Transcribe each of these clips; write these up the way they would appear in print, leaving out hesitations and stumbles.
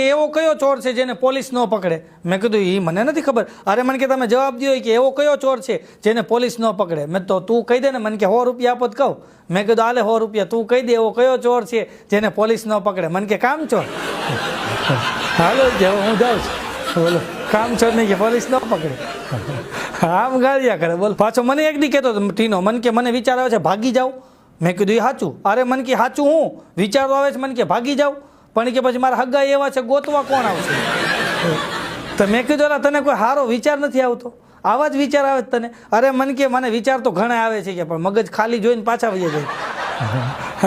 એવો કયો ચોર છે જેને પોલીસ ન પકડે? મેં કીધું એ મને નથી ખબર. અરે મને કે તમે જવાબ દો કે એવો કયો ચોર છે જેને પોલીસ ન પકડે? મેં તો તું કહી દે ને. મને કે 100 રૂપિયા આપો તો કહું. મેં કીધું હાલે 100 રૂપિયા, તું કહી દે એવો કયો ચોર છે જેને પોલીસ ન પકડે. મને કે કામ ચોર. હાલો કે હું જાઉં છું. બોલો કામ ચોર નહીં કે પોલીસ ન પકડે. આમ ગાળિયા કરે. બોલ પાછો મને એક દી કહેતો ટીનો, મને કે મને વિચાર આવે છે ભાગી જાઉં. મેં કીધું એ સાચું. અરે મને કે સાચું હું વિચારો આવે છે, મને કે ભાગી જાઉં. પણ કે પછી મારા હગા એવા છે ગોતવા કોણ આવશે? તો મેં કીધું તને કોઈ સારો વિચાર નથી આવતો? આવા જ વિચાર આવે તને? અરે મને કે મને વિચાર તો ઘણા આવે છે કે પણ મગજ ખાલી જોઈને પાછા વહી જાય,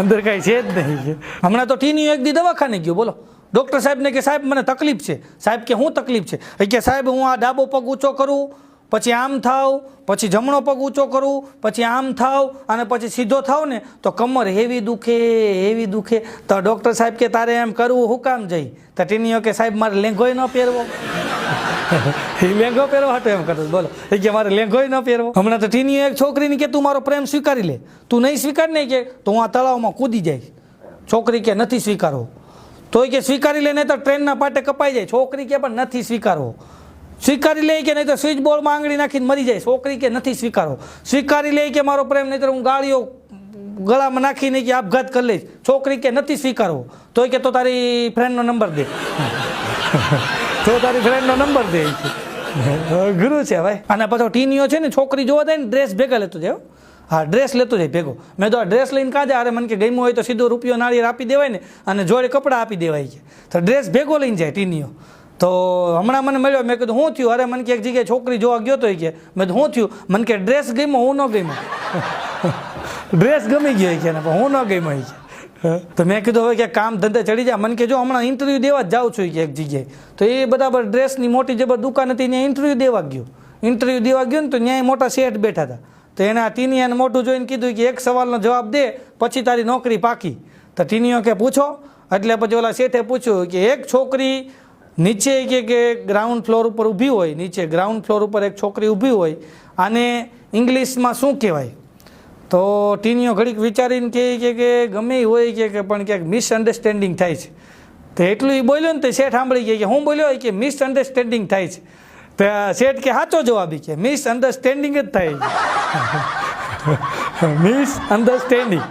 અંદર કાંઈ છે જ નહીં. હમણાં તો ટીની એક દી દવાખાને ગયો. બોલો ડૉક્ટર સાહેબને કે સાહેબ મને તકલીફ છે. સાહેબ કે શું તકલીફ છે? કે સાહેબ હું આ ડાબો પગ ઊંચો કરું, પછી આમ થાવ, પછી જમણો પગ ઊંચો કરું, પછી આમ થાવ અને પછી સીધો થાવ ને તો કમર હેવી દુખે. તો ડૉક્ટર સાહેબ કે તારે એમ કરવું હું કામ જઈ? તો ટીનીઓ કે સાહેબ મારે લેંઘોય ન પહેરવો. એ લેંઘો પહેરવો હતો એમ કરતો. બોલો એ કે મારે લેંઘોય ન પહેરવો. હમણાં તો ટીનીઓ એક છોકરીને કે તું મારો પ્રેમ સ્વીકારી લે. તું નહીં સ્વીકાર નહીં કે તો હું આ તળાવમાં કૂદી જાય. છોકરી કે નથી સ્વીકારવો. તોય કે સ્વીકારી લે, નહીં તો ટ્રેનના પાટે કપાઈ જાય. છોકરી કે પણ નથી સ્વીકારવો. સ્વીકારી લે કે નહીં તો સ્વિચ બોર્ડમાં આંગળી નાખીને મરી જાય. છોકરી કે નથી સ્વીકારો. સ્વીકારી લે કે મારો પ્રેમ, નહીં તો હું ગાળીઓ ગળામાં નાખીને કે આપઘાત કરી લઈશ. છોકરી કે નથી સ્વીકારવો. તોય કે તો તારી ફ્રેન્ડનો નંબર દે. તો તારી ફ્રેન્ડનો નંબર દે. ગુરુ છે ભાઈ. અને પાછો ટીનીઓ છે ને છોકરી જોવા જાય ને ડ્રેસ ભેગા લેતો જાય. હા ડ્રેસ લેતો જાય ભેગો. મેં તો આ ડ્રેસ લઈને કાં જાય? અરે મને કે ગમ્યું હોય તો સીધો રૂપિયો નાળિયેર આપી દેવાય ને અને જોડે કપડાં આપી દેવાય છે. તો ડ્રેસ ભેગો લઈને જાય ટીનીઓ. તો હમણાં મને મળ્યો. મેં કીધું શું થયું? અરે મને કે એક જગ્યાએ છોકરી જોવા ગયો તો કે. મેં શું થયું? મને કે ડ્રેસ ગમ્યો, હું ન ગમ્યો. ડ્રેસ ગમી ગયો કે પણ હું ન ગમ્યો કે. તો મેં કીધું હવે કે કામ ધંધે ચડી જાય. મને કે જો હમણાં ઇન્ટરવ્યૂ દેવા જ જાઉં છું કે એક જગ્યાએ. તો એ બરાબર ડ્રેસની મોટી જબર દુકાન હતી, ત્યાં ઇન્ટરવ્યૂ દેવા ગયો. ઇન્ટરવ્યૂ દેવા ગયો ને તો ત્યાં મોટા શેઠ બેઠા હતા. તો એને આ ટીનિયાને મોટું જોઈને કીધું કે એક સવાલનો જવાબ દે પછી તારી નોકરી પાકી. તો ટીનિયો કે પૂછો. એટલે પછી ઓલા શેઠે પૂછ્યું કે એક છોકરી નીચે કે ગ્રાઉન્ડ ફ્લોર ઉપર ઊભી હોય, નીચે ગ્રાઉન્ડ ફ્લોર ઉપર એક છોકરી ઊભી હોય, આને ઇંગ્લિશમાં શું કહેવાય? તો ટીનીઓ ઘડીક વિચારીને કહે કે ગમે હોય કે પણ ક્યાંક મિસઅન્ડરસ્ટેન્ડિંગ થાય છે. તો એટલું એ બોલ્યો ને તો શેઠ સાંભળી ગયા કે હું બોલ્યો કે મિસઅન્ડરસ્ટેન્ડિંગ થાય છે. તો શેઠ કે સાચો જવાબ કે મિસઅન્ડરસ્ટેન્ડિંગ જ થાય. મિસઅન્ડરસ્ટેન્ડિંગ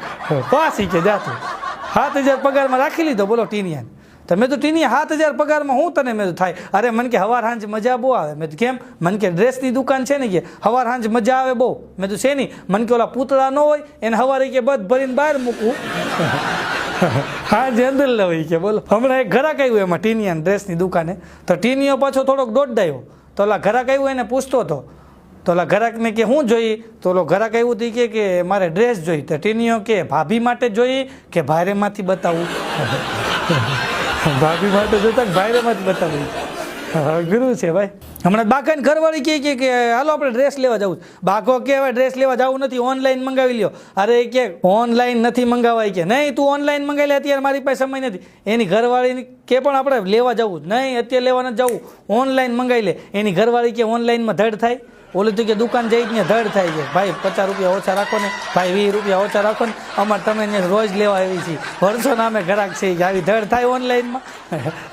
પાછી કે જાતું 7000 પગારમાં રાખી લીધો. બોલો ટીનિયાને. તો મેં તો ટીની 7000 પગારમાં હું તને મેં થાય? અરે મને કે હવાર સાંજ મજા બહુ આવે. મેં તો કેમ? મને કે ડ્રેસની દુકાન છે ને કે હવાર સાંજ મજા આવે બહુ. મેં તો છે નહીં. મને કે ઓલા પૂતળા ન હોય એને હવારે કે બધ ભરીને બહાર મૂકવું, હાંજે અંદર લવાય કે. બોલો હમણાં એક ઘરાક આવ્યું એમાં ટીનિયાની ડ્રેસની દુકાને. તો ટીનિયો પાછો થોડોક દોડાયો. તો ઓલા ઘરાક આવ્યું એને પૂછતો હતો. તો ઓલા ઘરાકને કે હું જોઈ? તો ઓલો ઘરાક આવ્યું હતું કે મારે ડ્રેસ જોઈ. તો ટીનિયો કે ભાભી માટે જોઈ કે ભારેમાંથી બતાવું? ભાભી માટે જોતા ભાઈરેમાંથી બતાવી. ગુરુ છે ભાઈ. હમણાં બાકાને ઘરવાળી કે હાલો આપણે ડ્રેસ લેવા જવું. બાકો કે હવે ડ્રેસ લેવા જવું નથી, ઓનલાઈન મંગાવી લ્યો. અરે કે ઓનલાઈન નથી મંગાવાય કે. નહીં તું ઓનલાઈન મંગાવી લે, અત્યારે મારી પાસે સમય નથી. એની ઘરવાળી કે પણ આપણે લેવા જવું જ નહીં, અત્યારે લેવા નથી જવું, ઓનલાઈન મંગાવી લે. એની ઘરવાળી કે ઓનલાઈનમાં ધડ થાય. ઓલી તો કે દુકાન જઈ ને ધડ થાય છે. ભાઈ 50 રૂપિયા ઓછા રાખો ને, ભાઈ 20 રૂપિયા ઓછા રાખો ને, અમારે તમે ને રોજ લેવા આવી છીએ, વર્ષો નામે ગ્રાહક છે કે આવી ધડ થાય ઓનલાઈનમાં?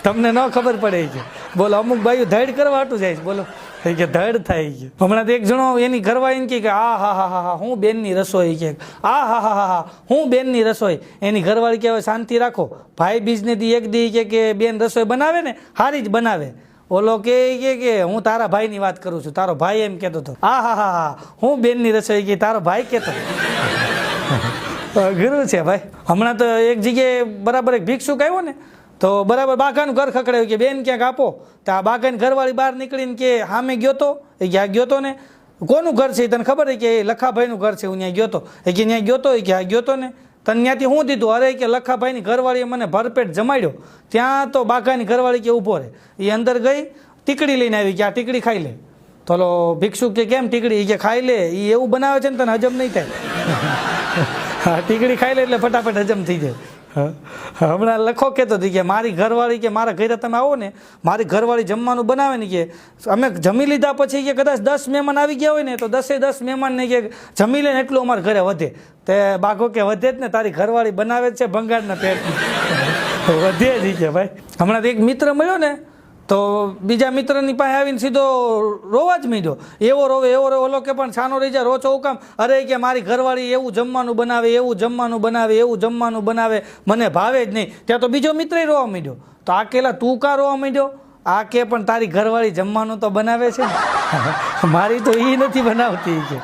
તમને ન ખબર પડે છે. બોલો અમુક ભાઈઓ ધડ કરવા હાટું જાય છે. બોલો કે ધડ થાય છે. હમણાં તો એક જણો એની ઘરવાળીને કે આ હા હું બેનની રસોઈ કે આ હા હું બેનની રસોઈ. એની ઘરવાળી કે હવે શાંતિ રાખો, ભાઈ બીજને દી એક દી કે બેન રસોઈ બનાવે ને સારી જ બનાવે. ઓલો કે હું તારા ભાઈની વાત કરું છું, તારો ભાઈ એમ કહેતો હતો. હા હું બેનની રસોઈ કે તારો ભાઈ કહેતો. ગુરુ છે ભાઈ. હમણાં તો એક જગ્યાએ બરાબર એક ભિક્ષુક આવ્યો ને તો બરાબર બાઘાનું ઘર ખખડાયું કે બેન ક્યાંક આપો. તો આ બાઘાની ઘરવાળી બહાર નીકળીને કે સામે ગયો તો એ ક્યાં ગયો તો ને કોનું ઘર છે તને ખબર કે લખાભાઈનું ઘર છે, હું ત્યાં ગયો તો એ કે ત્યાં ગયો તો એ કે આ ગયો તો ને તને ત્યાંથી શું દીધું? અરે કે લખાભાઈની ઘરવાળીએ મને ભરપેટ જમાડ્યો. ત્યાં તો બાઘાની ઘરવાળી કે ઊભો રહે. એ અંદર ગઈ ટીકડી લઈને આવી કે આ ટીકડી ખાઈ લે. તો ઓલો ભિક્ષુક કે કેમ ટીકડી? કે ખાઈ લે, એ એવું બનાવે છે ને તને હજમ નહીં થાય. હા ટીકડી ખાઈ લે એટલે ફટાફટ હજમ થઈ જાય. હમણાં લખો કહેતો હતી કે મારી ઘરવાળી કે મારા ઘરે તમે આવો ને, મારી ઘરવાળી જમવાનું બનાવે ને કે અમે જમી લીધા પછી કે કદાચ 10 મહેમાન આવી ગયા હોય ને તો 10 મહેમાનને કે જમી લે ને એટલું અમારા ઘરે વધે. તે બાઘો કે વધે જ ને, તારી ઘરવાળી બનાવે જ છે ભંગારના પેટ. વધે જ કે ભાઈ. હમણાં એક મિત્ર મળ્યો ને તો બીજા મિત્રની પાસે આવીને સીધો રોવા જ માંડ્યો. એવો રોવે ઓલો કે પણ છાનો રહી જાય રોચો કામ. અરે કે મારી ઘરવાળી એવું જમવાનું બનાવે એવું જમવાનું બનાવે મને ભાવે જ નહીં. ત્યાં તો બીજો મિત્ર રોવા માંડ્યો. તો આ કેલા તું કા રોવા માંડ્યો? આ કે પણ તારી ઘરવાળી જમવાનું તો બનાવે છે ને. મારી તો એ નથી બનાવતી કે